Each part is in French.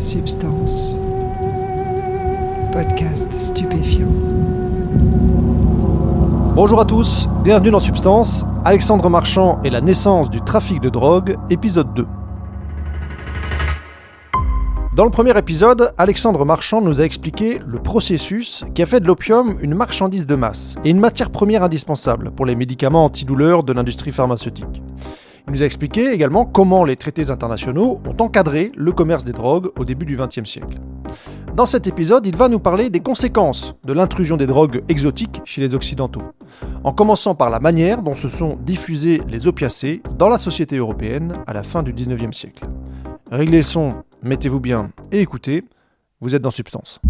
Substance. Podcast stupéfiant. Bonjour à tous, bienvenue dans Substance, Alexandre Marchand et la naissance du trafic de drogue, épisode 2. Dans le premier épisode, Alexandre Marchand nous a expliqué le processus qui a fait de l'opium une marchandise de masse et une matière première indispensable pour les médicaments antidouleurs de l'industrie pharmaceutique. Il nous a expliqué également comment les traités internationaux ont encadré le commerce des drogues au début du XXe siècle. Dans cet épisode, il va nous parler des conséquences de l'intrusion des drogues exotiques chez les Occidentaux, en commençant par la manière dont se sont diffusés les opiacés dans la société européenne à la fin du XIXe siècle. Réglez le son, mettez-vous bien et écoutez, vous êtes dans Substance.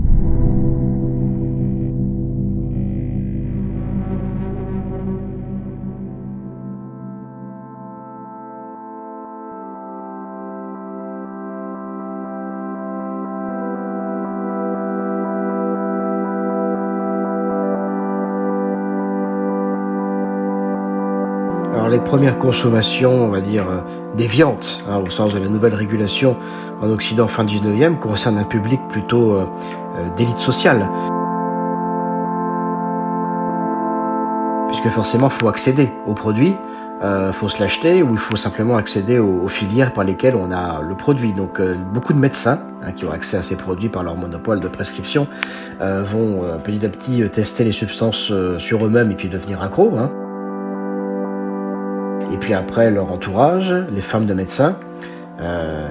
Alors les premières consommations, on va dire, déviantes, au sens de la nouvelle régulation en Occident fin 19e, concernent un public plutôt d'élite sociale. Puisque forcément, il faut accéder aux produits, il faut se l'acheter, ou il faut simplement accéder aux filières par lesquelles on a le produit. Donc beaucoup de médecins qui ont accès à ces produits par leur monopole de prescription vont petit à petit tester les substances sur eux-mêmes et puis devenir accros. Et puis après, leur entourage, les femmes de médecins,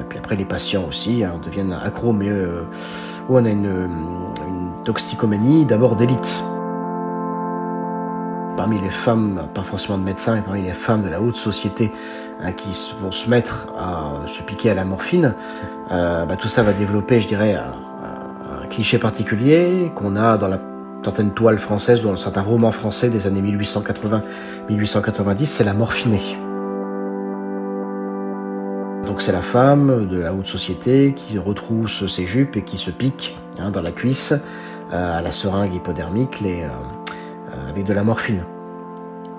puis après les patients aussi, deviennent accros, mais où on a une toxicomanie d'abord d'élite. Parmi les femmes, pas forcément de médecins, mais parmi les femmes de la haute société qui vont se mettre à se piquer à la morphine, tout ça va développer, je dirais, un cliché particulier qu'on a dans certaines toiles françaises, dans certains romans français des années 1880-1890, c'est la morphinée. Donc c'est la femme de la haute société qui retrousse ses jupes et qui se pique dans la cuisse à la seringue hypodermique avec de la morphine.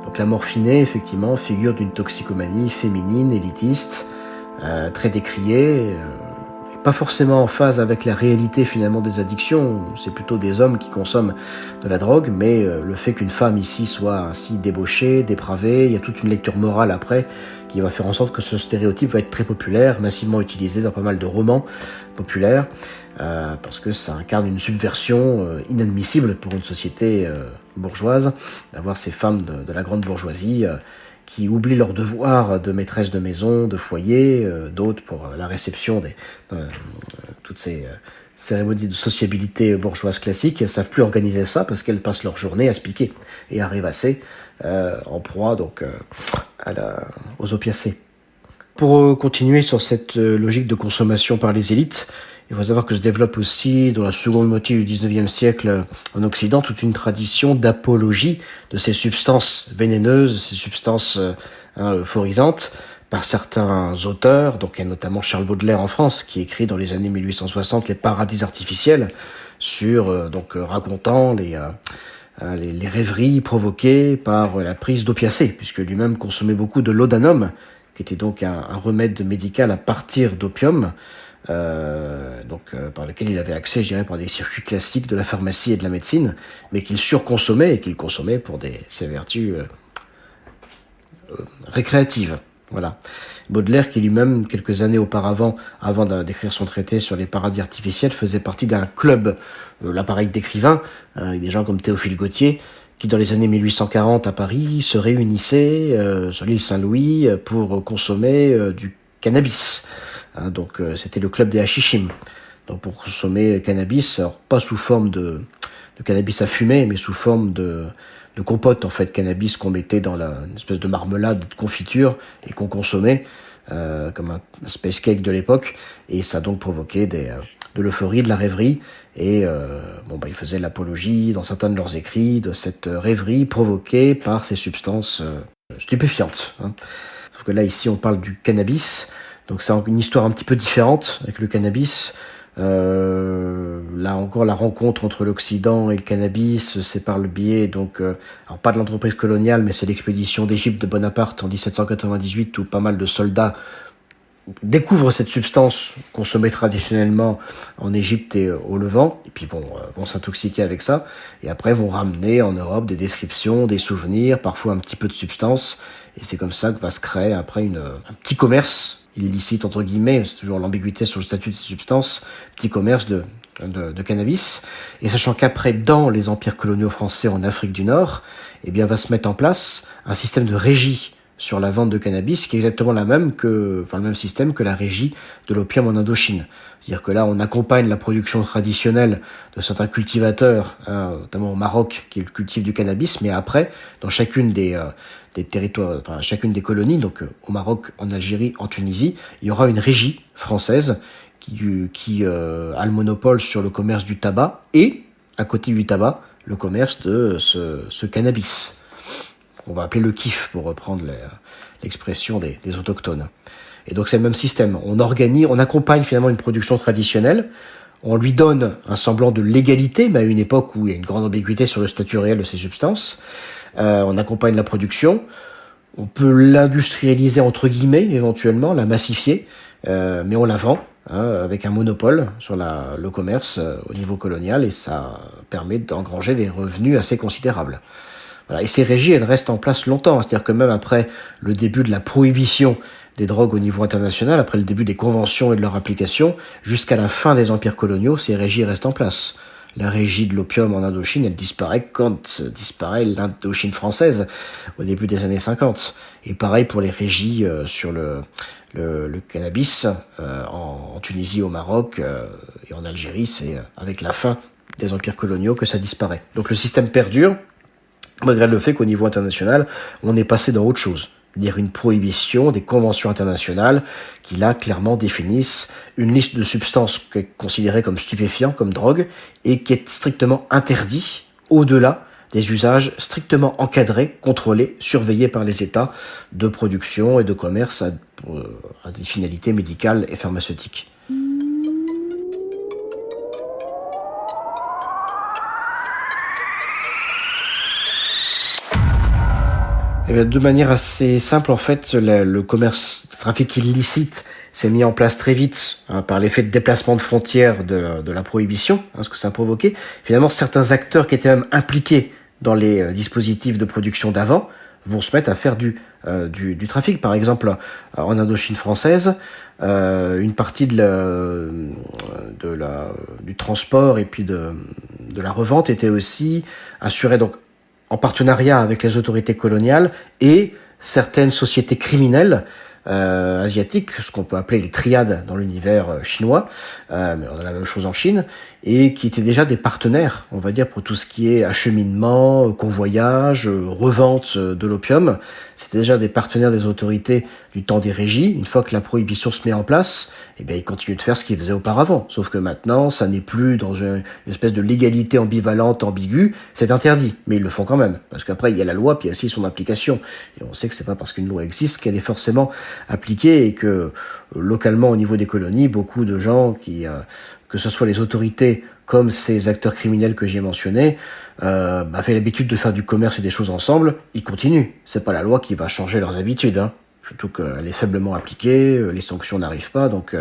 Donc la morphinée, effectivement, figure d'une toxicomanie féminine, élitiste, très décriée, pas forcément en phase avec la réalité finalement des addictions, c'est plutôt des hommes qui consomment de la drogue, mais le fait qu'une femme ici soit ainsi débauchée, dépravée, il y a toute une lecture morale après qui va faire en sorte que ce stéréotype va être très populaire, massivement utilisé dans pas mal de romans populaires, parce que ça incarne une subversion inadmissible pour une société bourgeoise, d'avoir ces femmes de la grande bourgeoisie qui oublient leur devoir de maîtresse de maison, de foyer, d'autres pour la réception toutes ces cérémonies de sociabilité bourgeoise classique. Elles ne savent plus organiser ça parce qu'elles passent leur journée à se piquer et à rêvasser en proie donc aux opiacés. Pour continuer sur cette logique de consommation par les élites, il faut savoir que se développe aussi, dans la seconde moitié du XIXe siècle en Occident, toute une tradition d'apologie de ces substances vénéneuses, ces substances euphorisantes, par certains auteurs. Donc il y a notamment Charles Baudelaire en France, qui écrit dans les années 1860 Les paradis artificiels, racontant les rêveries provoquées par la prise d'opiacés, puisque lui-même consommait beaucoup de laudanum, qui était donc un remède médical à partir d'opium, par lequel il avait accès, je dirais, par des circuits classiques de la pharmacie et de la médecine, mais qu'il surconsommait et qu'il consommait pour ses vertus récréatives. Voilà. Baudelaire, qui lui-même, quelques années auparavant, avant d'écrire son traité sur les paradis artificiels, faisait partie d'un club, l'appareil d'écrivains, avec des gens comme Théophile Gautier, qui dans les années 1840 à Paris se réunissaient sur l'île Saint-Louis pour consommer du cannabis. C'était le club des hachichim. Donc pour consommer cannabis, alors pas sous forme de cannabis à fumer, mais sous forme de compote en fait, cannabis qu'on mettait dans une espèce de marmelade de confiture et qu'on consommait comme un space cake de l'époque, et ça a donc provoqué de l'euphorie, de la rêverie, et ils faisaient l'apologie dans certains de leurs écrits de cette rêverie provoquée par ces substances stupéfiantes. Sauf que là ici on parle du cannabis. Donc c'est une histoire un petit peu différente avec le cannabis. Là encore, la rencontre entre l'Occident et le cannabis, c'est par le biais, alors pas de l'entreprise coloniale, mais c'est l'expédition d'Égypte de Bonaparte en 1798, où pas mal de soldats découvrent cette substance consommée traditionnellement en Égypte et au Levant, et puis vont s'intoxiquer avec ça, et après vont ramener en Europe des descriptions, des souvenirs, parfois un petit peu de substance, et c'est comme ça que va se créer après un petit commerce illicite entre guillemets, c'est toujours l'ambiguïté sur le statut de ces substances, petit commerce de cannabis, et sachant qu'après, dans les empires coloniaux français en Afrique du Nord, eh bien va se mettre en place un système de régie sur la vente de cannabis, qui est exactement le même système que la régie de l'opium en Indochine. C'est-à-dire que là, on accompagne la production traditionnelle de certains cultivateurs, notamment au Maroc, qui est le cultif du cannabis, mais après, dans chacune des territoires, enfin chacune des colonies, donc au Maroc, en Algérie, en Tunisie, il y aura une régie française qui a le monopole sur le commerce du tabac et, à côté du tabac, le commerce de ce cannabis. On va appeler le kiff pour reprendre l'expression des autochtones. Et donc c'est le même système. On accompagne finalement une production traditionnelle, on lui donne un semblant de légalité, mais à une époque où il y a une grande ambiguïté sur le statut réel de ces substances. On accompagne la production, on peut l'industrialiser entre guillemets éventuellement, la massifier, mais on la vend avec un monopole sur le commerce au niveau colonial, et ça permet d'engranger des revenus assez considérables. Voilà. Et ces régies, elles restent en place longtemps. C'est-à-dire que même après le début de la prohibition des drogues au niveau international, après le début des conventions et de leur application, jusqu'à la fin des empires coloniaux, ces régies restent en place. La régie de l'opium en Indochine, elle disparaît quand disparaît l'Indochine française, au début des années 50. Et pareil pour les régies sur le cannabis en Tunisie, au Maroc et en Algérie, c'est avec la fin des empires coloniaux que ça disparaît. Donc le système perdure, malgré le fait qu'au niveau international, on est passé dans autre chose. C'est-à-dire une prohibition, des conventions internationales qui là clairement définissent une liste de substances qui est considérée comme stupéfiants, comme drogue, et qui est strictement interdit au-delà des usages strictement encadrés, contrôlés, surveillés par les États de production et de commerce à des finalités médicales et pharmaceutiques. Eh bien, de manière assez simple, en fait, le trafic illicite s'est mis en place très vite par l'effet de déplacement de frontières de la prohibition, ce que ça a provoqué. Finalement, certains acteurs qui étaient même impliqués dans les dispositifs de production d'avant vont se mettre à faire du trafic. Par exemple, en Indochine française, une partie du transport et puis de la revente était aussi assurée donc en partenariat avec les autorités coloniales et certaines sociétés criminelles asiatiques, ce qu'on peut appeler les triades dans l'univers chinois, mais on a la même chose en Chine, et qui étaient déjà des partenaires, on va dire, pour tout ce qui est acheminement, convoyage, revente de l'opium. C'était déjà des partenaires des autorités du temps des régies. Une fois que la prohibition se met en place, eh bien, ils continuent de faire ce qu'ils faisaient auparavant. Sauf que maintenant, ça n'est plus dans une espèce de légalité ambivalente, ambiguë. C'est interdit, mais ils le font quand même. Parce qu'après, il y a la loi, puis il y a aussi son application. Et on sait que c'est pas parce qu'une loi existe qu'elle est forcément appliquée, et que localement, au niveau des colonies, beaucoup de gens que ce soit les autorités comme ces acteurs criminels que j'ai mentionnés, avaient l'habitude de faire du commerce et des choses ensemble, ils continuent. C'est pas la loi qui va changer leurs habitudes, surtout qu'elle est faiblement appliquée, les sanctions n'arrivent pas, donc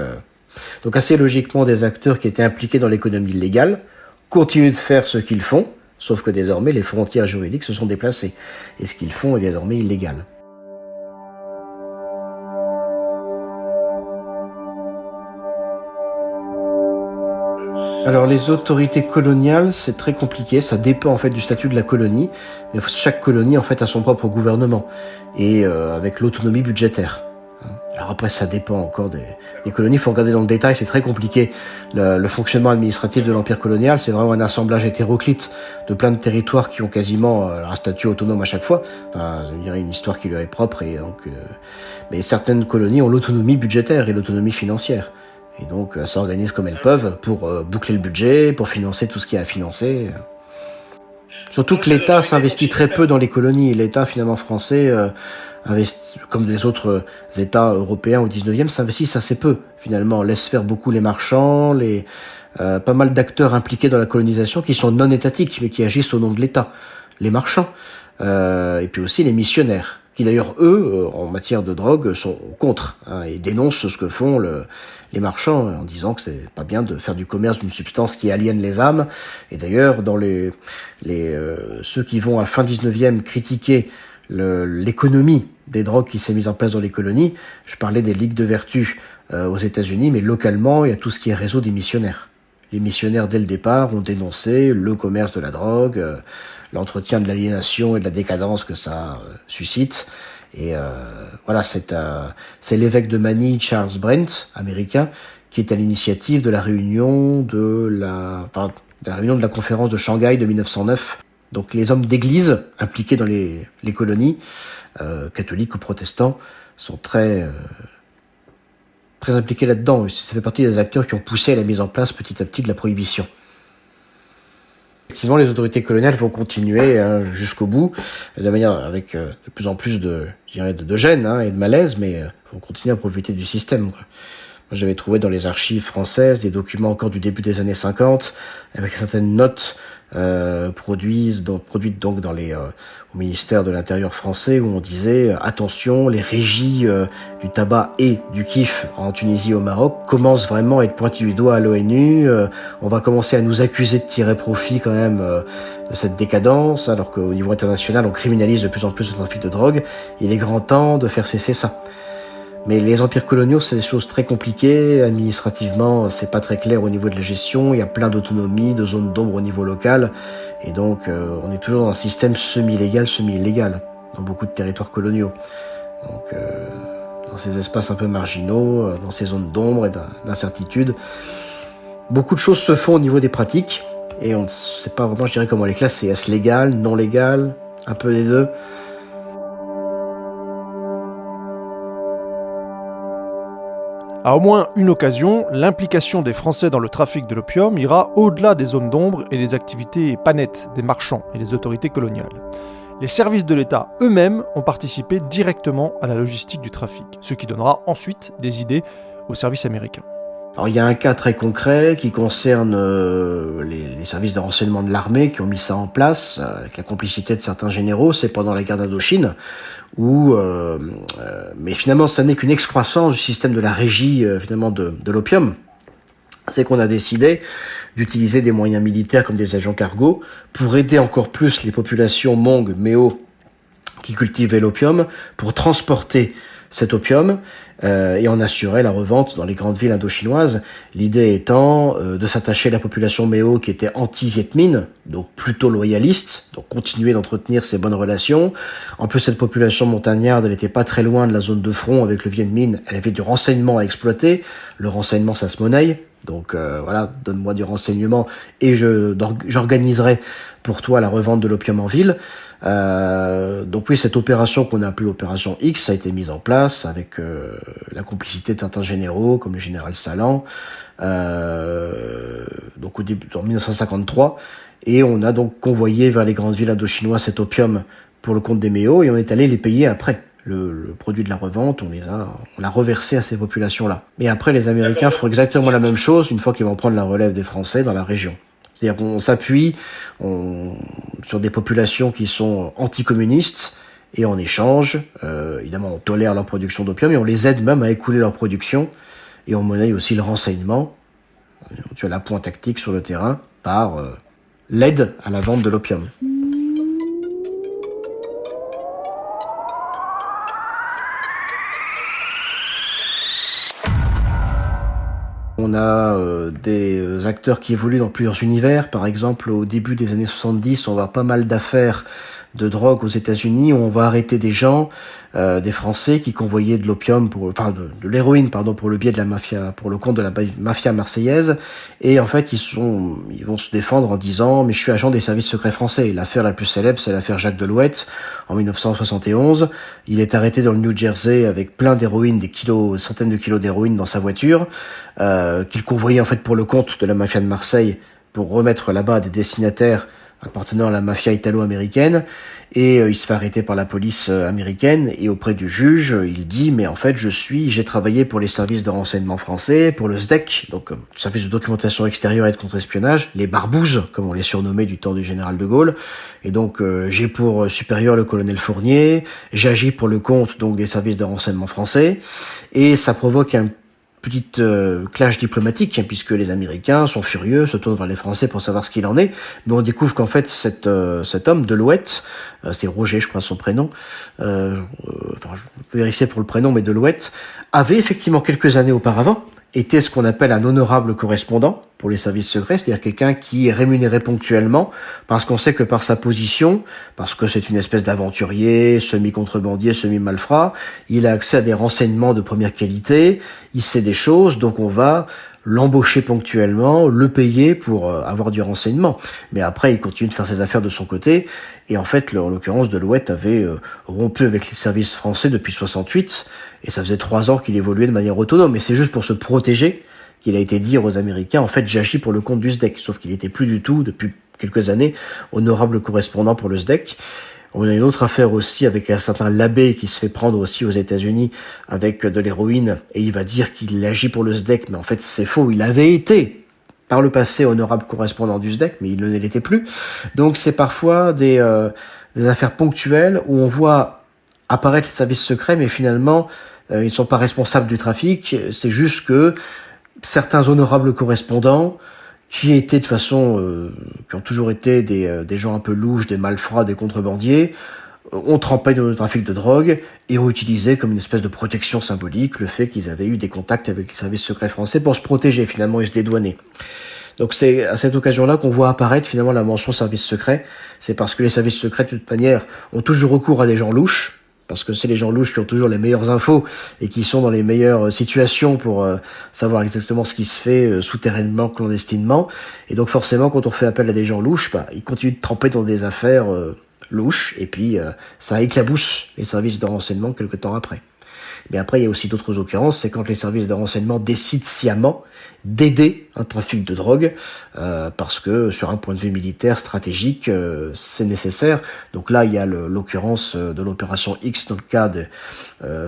assez logiquement, des acteurs qui étaient impliqués dans l'économie légale continuent de faire ce qu'ils font, sauf que désormais les frontières juridiques se sont déplacées, et ce qu'ils font est désormais illégal. Alors les autorités coloniales, c'est très compliqué, ça dépend en fait du statut de la colonie. Chaque colonie en fait a son propre gouvernement et avec l'autonomie budgétaire. Alors après ça dépend encore des colonies, il faut regarder dans le détail, c'est très compliqué. Le fonctionnement administratif de l'empire colonial, c'est vraiment un assemblage hétéroclite de plein de territoires qui ont quasiment un statut autonome à chaque fois. Enfin, je dirais une histoire qui leur est propre, et donc mais certaines colonies ont l'autonomie budgétaire et l'autonomie financière. Et donc, elles s'organisent comme elles peuvent pour boucler le budget, pour financer tout ce qu'il y a à financer. Surtout que l'État s'investit très peu dans les colonies. L'État, finalement, français, comme les autres États européens au 19e, s'investissent assez peu, finalement. Laisse faire beaucoup les marchands, pas mal d'acteurs impliqués dans la colonisation qui sont non étatiques, mais qui agissent au nom de l'État. Les marchands, et puis aussi les missionnaires, qui d'ailleurs, eux, en matière de drogue, sont contre, et dénoncent ce que font les marchands, en disant que c'est pas bien de faire du commerce d'une substance qui aliène les âmes. Et d'ailleurs, dans ceux qui vont à fin 19e critiquer l'économie des drogues qui s'est mise en place dans les colonies, je parlais des ligues de vertu aux États-Unis, mais localement, il y a tout ce qui est réseau des missionnaires. Les missionnaires, dès le départ, ont dénoncé le commerce de la drogue, l'entretien de l'aliénation et de la décadence que ça suscite. Et voilà, c'est l'évêque de Manille, Charles Brent, américain, qui est à l'initiative de la réunion de la conférence de Shanghai de 1909. Donc les hommes d'église impliqués dans les colonies, catholiques ou protestants, sont très impliqués là-dedans. Ça fait partie des acteurs qui ont poussé à la mise en place petit à petit de la prohibition. Effectivement, les autorités coloniales vont continuer jusqu'au bout, de manière avec de plus en plus de gêne et de malaise, mais vont continuer à profiter du système, quoi. Moi, j'avais trouvé dans les archives françaises des documents encore du début des années 50, avec certaines notes produites donc au ministère de l'Intérieur français, où on disait attention, les régies du tabac et du kiff en Tunisie et au Maroc commencent vraiment à être pointées du doigt à l'ONU. On va commencer à nous accuser de tirer profit quand même de cette décadence, alors qu'au niveau international on criminalise de plus en plus le trafic de drogue. Il est grand temps de faire cesser ça. Mais les empires coloniaux, c'est des choses très compliquées. Administrativement, c'est pas très clair au niveau de la gestion. Il y a plein d'autonomies, de zones d'ombre au niveau local. Et donc, on est toujours dans un système semi-légal, semi-illégal, dans beaucoup de territoires coloniaux. Donc, dans ces espaces un peu marginaux, dans ces zones d'ombre et d'incertitude, beaucoup de choses se font au niveau des pratiques. Et on ne sait pas vraiment, je dirais, comment les classer. Est-ce légal, non légal, un peu des deux? À au moins une occasion, l'implication des Français dans le trafic de l'opium ira au-delà des zones d'ombre et des activités pas nettes des marchands et des autorités coloniales. Les services de l'État eux-mêmes ont participé directement à la logistique du trafic, ce qui donnera ensuite des idées aux services américains. Alors il y a un cas très concret qui concerne les services de renseignement de l'armée qui ont mis ça en place avec la complicité de certains généraux. C'est pendant la guerre d'Indochine où, mais finalement, ça n'est qu'une excroissance du système de la régie finalement de l'opium. C'est qu'on a décidé d'utiliser des moyens militaires comme des avions cargo pour aider encore plus les populations Hmong, Méo qui cultivaient l'opium pour transporter cet opium et en assurer la revente dans les grandes villes indochinoises. L'idée étant de s'attacher à la population Méo qui était anti-Viet Minh, donc plutôt loyaliste, donc continuer d'entretenir ces bonnes relations. En plus, cette population montagnarde, elle n'était pas très loin de la zone de front avec le Viet Minh, elle avait du renseignement à exploiter. Le renseignement, ça se monnaie. Donc voilà, donne-moi du renseignement et j'organiserai pour toi la revente de l'opium en ville. Donc oui, cette opération qu'on a appelée l'opération X a été mise en place avec la complicité de certains généraux comme le général Salan, donc au début en 1953, et on a donc convoyé vers les grandes villes indochinoises cet opium pour le compte des Méo et on est allé les payer après. Le produit de la revente, on l'a reversé à ces populations-là. Et après, les Américains feront exactement la même chose une fois qu'ils vont prendre la relève des Français dans la région. C'est-à-dire qu'on s'appuie sur des populations qui sont anticommunistes et en échange, évidemment, on tolère leur production d'opium et on les aide même à écouler leur production et on monnaie aussi le renseignement, tu as l'appoint tactique sur le terrain par l'aide à la vente de l'opium. On a des acteurs qui évoluent dans plusieurs univers. Par exemple, au début des années 70, on voit pas mal d'affaires de drogue aux États-Unis où on va arrêter des gens, des Français qui convoyaient de l'opium, de l'héroïne, pour le biais de la mafia, pour le compte de la mafia marseillaise. Et en fait, ils vont se défendre en disant, mais je suis agent des services secrets français. L'affaire la plus célèbre, c'est l'affaire Jacques Delouette en 1971. Il est arrêté dans le New Jersey avec plein d'héroïne, centaines de kilos d'héroïne dans sa voiture, qu'il convoyait en fait pour le compte de la mafia de Marseille pour remettre là-bas à des destinataires appartenant à la mafia italo-américaine, et il se fait arrêter par la police américaine, et auprès du juge, il dit, mais en fait, j'ai travaillé pour les services de renseignement français, pour le SDEC, donc service de documentation extérieure et de contre-espionnage, les barbouzes, comme on les surnommait du temps du général de Gaulle, et donc j'ai pour supérieur le colonel Fournier, j'agis pour le compte donc des services de renseignement français, et ça provoque un petit clash diplomatique, puisque les Américains sont furieux, se tournent vers les Français pour savoir ce qu'il en est, mais on découvre qu'en fait cet homme, Delouette, c'est Roger je crois son prénom, je vais vérifier pour le prénom, mais Delouette, avait effectivement quelques années auparavant était ce qu'on appelle un honorable correspondant pour les services secrets, c'est-à-dire quelqu'un qui est rémunéré ponctuellement parce qu'on sait que par sa position, parce que c'est une espèce d'aventurier, semi-contrebandier, semi-malfrat, il a accès à des renseignements de première qualité, il sait des choses, donc on va l'embaucher ponctuellement, le payer pour avoir du renseignement. Mais après, il continue de faire ses affaires de son côté. Et en fait, en l'occurrence, Delouette avait rompu avec les services français depuis 68. Et ça faisait 3 ans qu'il évoluait de manière autonome. Et c'est juste pour se protéger qu'il a été dire aux Américains, en fait, j'agis pour le compte du SDEC. Sauf qu'il était plus du tout, depuis quelques années, honorable correspondant pour le SDEC. On a une autre affaire aussi avec un certain Labbé qui se fait prendre aussi aux États-Unis avec de l'héroïne et il va dire qu'il agit pour le SDEC, mais en fait c'est faux, il avait été par le passé honorable correspondant du SDEC, mais il ne l'était plus. Donc c'est parfois des affaires ponctuelles où on voit apparaître les services secrets, mais finalement ils ne sont pas responsables du trafic, c'est juste que certains honorables correspondants qui étaient de façon, qui ont toujours été des gens un peu louches, des malfrats, des contrebandiers, ont trempé dans le trafic de drogue et ont utilisé comme une espèce de protection symbolique le fait qu'ils avaient eu des contacts avec les services secrets français pour se protéger finalement et se dédouaner. Donc c'est à cette occasion-là qu'on voit apparaître finalement la mention services secrets. C'est parce que les services secrets de toute manière ont toujours recours à des gens louches, parce que c'est les gens louches qui ont toujours les meilleures infos et qui sont dans les meilleures situations pour savoir exactement ce qui se fait souterrainement, clandestinement. Et donc forcément, quand on fait appel à des gens louches, ils continuent de tremper dans des affaires louches, et puis ça éclabousse les services de renseignement quelque temps après. Mais après, il y a aussi d'autres occurrences, c'est quand les services de renseignement décident sciemment d'aider un trafic de drogue, parce que sur un point de vue militaire, stratégique, c'est nécessaire. Donc là, il y a l'occurrence de l'opération X dans le cas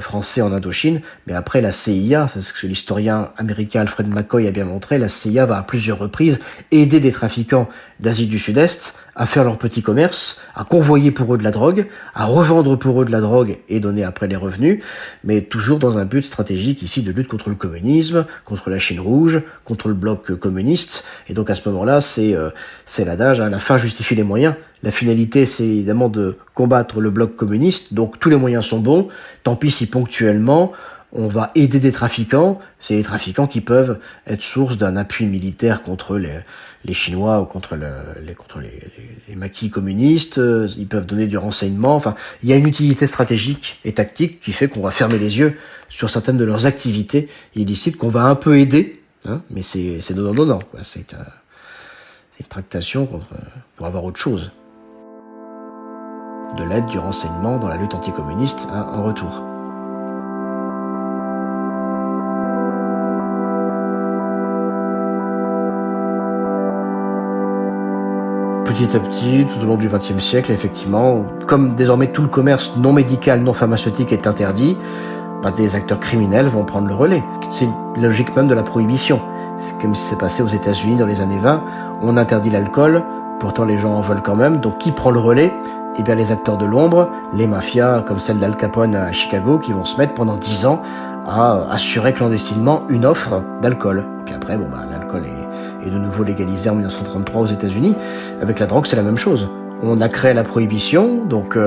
français en Indochine, mais après la CIA, c'est ce que l'historien américain Alfred McCoy a bien montré, la CIA va à plusieurs reprises aider des trafiquants d'Asie du Sud-Est à faire leur petit commerce, à convoyer pour eux de la drogue, à revendre pour eux de la drogue et donner après les revenus, mais toujours dans un but stratégique ici de lutte contre le communisme, contre la Chine rouge, contre le bloc communiste. Et donc à ce moment-là, c'est l'adage, la fin justifie les moyens. La finalité, c'est évidemment de combattre le bloc communiste, donc tous les moyens sont bons, tant pis si ponctuellement on va aider des trafiquants, c'est les trafiquants qui peuvent être source d'un appui militaire contre les Chinois ou contre les maquis communistes, ils peuvent donner du renseignement, enfin, il y a une utilité stratégique et tactique qui fait qu'on va fermer les yeux sur certaines de leurs activités illicites qu'on va un peu aider, mais c'est donnant-donnant, quoi. C'est une tractation pour avoir autre chose. De l'aide, du renseignement dans la lutte anticommuniste, en retour. Petit à petit, tout au long du XXe siècle, effectivement, comme désormais tout le commerce non médical, non pharmaceutique est interdit, des acteurs criminels vont prendre le relais. C'est la logique même de la prohibition. C'est comme si c'est passé aux États-Unis dans les années 20, on interdit l'alcool, pourtant les gens en veulent quand même, donc qui prend le relais ? Eh bien les acteurs de l'ombre, les mafias comme celle d'Al Capone à Chicago, qui vont se mettre pendant 10 ans à assurer clandestinement une offre d'alcool. Et puis après, l'alcool est de nouveau légalisé en 1933 aux États-Unis. Avec la drogue, c'est la même chose. On a créé la prohibition, donc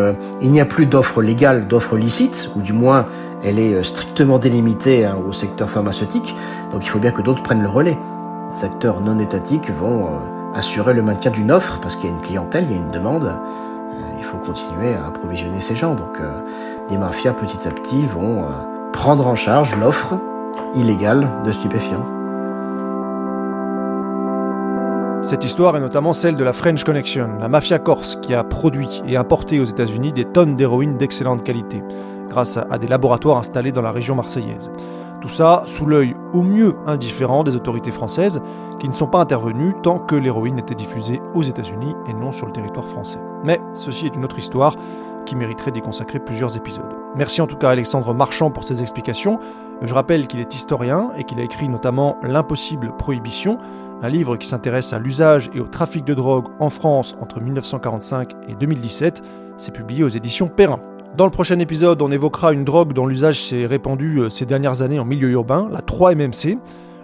il n'y a plus d'offre légale, d'offre licite, ou du moins elle est strictement délimitée au secteur pharmaceutique. Donc il faut bien que d'autres prennent le relais. Les acteurs non étatiques vont assurer le maintien d'une offre, parce qu'il y a une clientèle, il y a une demande. Il faut continuer à approvisionner ces gens. Donc des mafias petit à petit vont prendre en charge l'offre illégale de stupéfiants. Cette histoire est notamment celle de la French Connection, la mafia corse qui a produit et importé aux États-Unis des tonnes d'héroïne d'excellente qualité, grâce à des laboratoires installés dans la région marseillaise. Tout ça sous l'œil au mieux indifférent des autorités françaises qui ne sont pas intervenues tant que l'héroïne était diffusée aux États-Unis et non sur le territoire français. Mais ceci est une autre histoire qui mériterait d'y consacrer plusieurs épisodes. Merci en tout cas à Alexandre Marchand pour ses explications. Je rappelle qu'il est historien et qu'il a écrit notamment L'impossible prohibition, un livre qui s'intéresse à l'usage et au trafic de drogue en France entre 1945 et 2017. C'est publié aux éditions Perrin. Dans le prochain épisode, on évoquera une drogue dont l'usage s'est répandu ces dernières années en milieu urbain, la 3-MMC.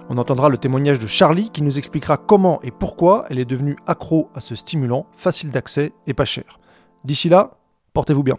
On entendra le témoignage de Charlie qui nous expliquera comment et pourquoi elle est devenue accro à ce stimulant, facile d'accès et pas cher. D'ici là, portez-vous bien.